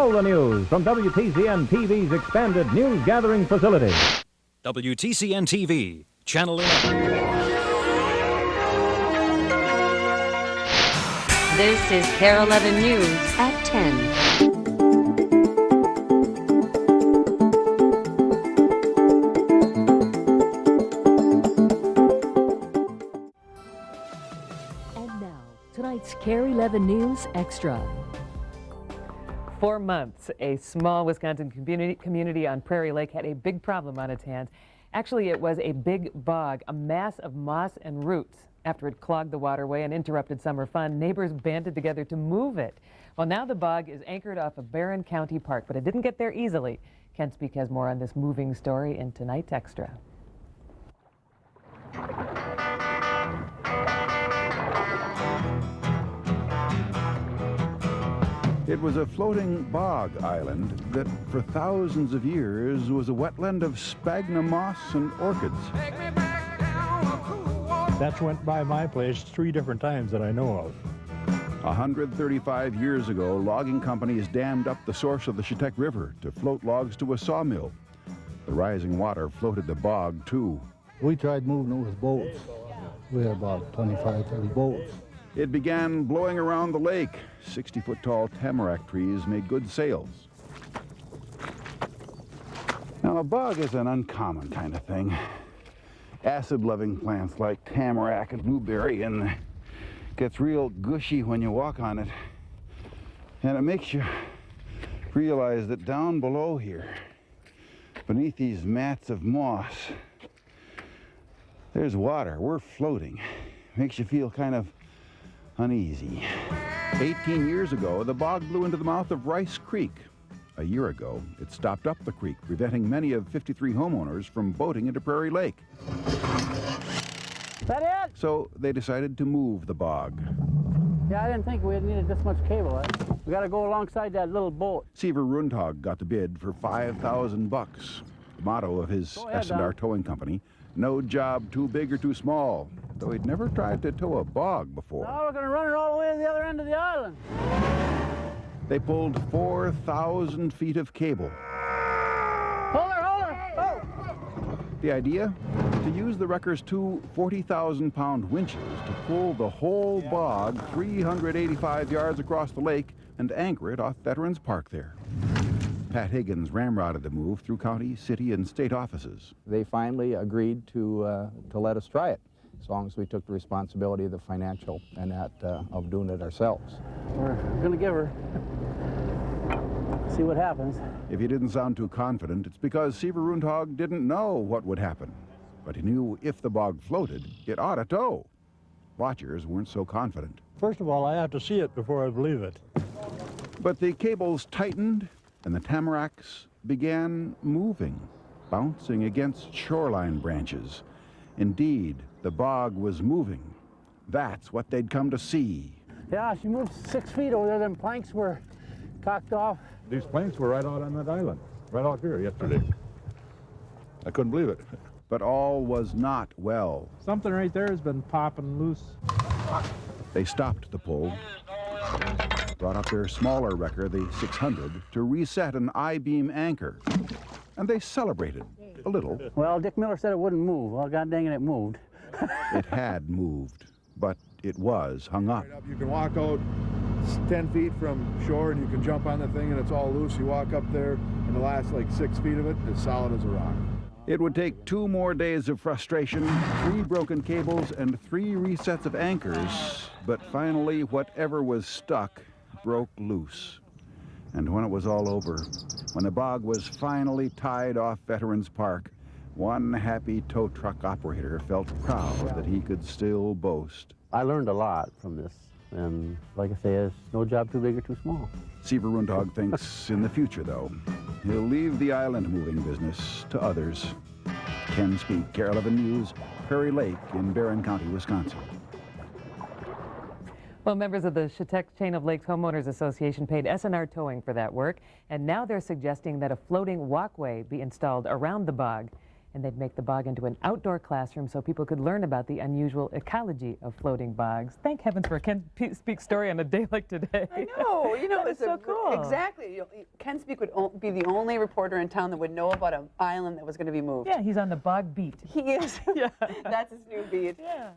all the news from WTCN TV's expanded news gathering facility. WTCN TV, Channel 11. This is Kare-11 News at 10. Tonight's Kare-11 News Extra. For months, a small Wisconsin community on Prairie Lake had a big problem on its hands. Actually, it was a big bog, a mass of moss and roots. After it clogged the waterway and interrupted summer fun, neighbors banded together to move it. Well, now the bog is anchored off of Barron County Park, but it didn't get there easily. Ken Speak has more on this moving story in tonight's Extra. It was a floating bog island that for thousands of years was a wetland of sphagnum moss and orchids. That's went by my place 3 different times that I know of. 135 years ago, logging companies dammed up the source of the Chetek River to float logs to a sawmill. The rising water floated the bog, too. We tried moving it with boats. We had about 25, 30 boats. It began blowing around the lake. 60-foot-tall tamarack trees made good sails. Now, a bog is an uncommon kind of thing. Acid-loving plants like tamarack and blueberry, and it gets real gushy when you walk on it. And it makes you realize that down below here, beneath these mats of moss, there's water. We're floating. Makes you feel kind of uneasy. 18 years ago, the bog blew into the mouth of Rice Creek. A year ago, it stopped up the creek, preventing many of 53 homeowners from boating into Prairie Lake. That it? So they decided to move the bog. Yeah, I didn't think we needed this much cable. We got to go alongside that little boat. Seaver Rundhag got the bid for $5,000. The motto of his S&R towing company, no job too big or too small, though he'd never tried to tow a bog before. Now we're going to run it all the way to the other end of the island. They pulled 4,000 feet of cable. Hold her! Oh! The idea? To use the wreckers' two 40,000-pound winches to pull the whole bog 385 yards across the lake and anchor it off Veterans Park there. Pat Higgins ramrodded the move through county, city, and state offices. They finally agreed to let us try it, as long as we took the responsibility of the financial and that of doing it ourselves. We're going to give her. See what happens. If he didn't sound too confident, it's because Seaver Rundhag didn't know what would happen. But he knew if the bog floated, it ought to tow. Watchers weren't so confident. First of all, I have to see it before I believe it. But the cables tightened, and the tamaracks began moving, bouncing against shoreline branches. Indeed, the bog was moving. That's what they'd come to see. Yeah, she moved 6 feet over there. Them planks were cocked off. These planks were right out on that island, right out here yesterday. I couldn't believe it. But all was not well. Something right there has been popping loose. They stopped the pull, brought up their smaller wrecker, the 600, to reset an I-beam anchor. And they celebrated a little. Well, Dick Miller said it wouldn't move. Well, god dang it, it moved. It had moved, but it was hung up. You can walk out 10 feet from shore and you can jump on the thing and it's all loose. You walk up there and the last like 6 feet of it is solid as a rock. It would take 2 more days of frustration, 3 broken cables, and 3 resets of anchors. But finally, whatever was stuck broke loose. And when it was all over, when the bog was finally tied off Veterans Park, one happy tow truck operator felt proud that he could still boast. I learned a lot from this. And like I say, it's no job too big or too small. Seaver Rundhag thinks in the future, though, he'll leave the island-moving business to others. Ken Speak, Kare-11 News, Prairie Lake in Barron County, Wisconsin. Well, members of the Chetek Chain of Lakes Homeowners Association paid S&R towing for that work, and now they're suggesting that a floating walkway be installed around the bog. and they'd make the bog into an outdoor classroom so people could learn about the unusual ecology of floating bogs. Thank heavens for a Ken Speak story on a day like today. I know, you know, it's so cool. Exactly. Ken Speak would be the only reporter in town that would know about an island that was going to be moved. Yeah, he's on the bog beat. He is. Yeah. That's his new beat. Yeah.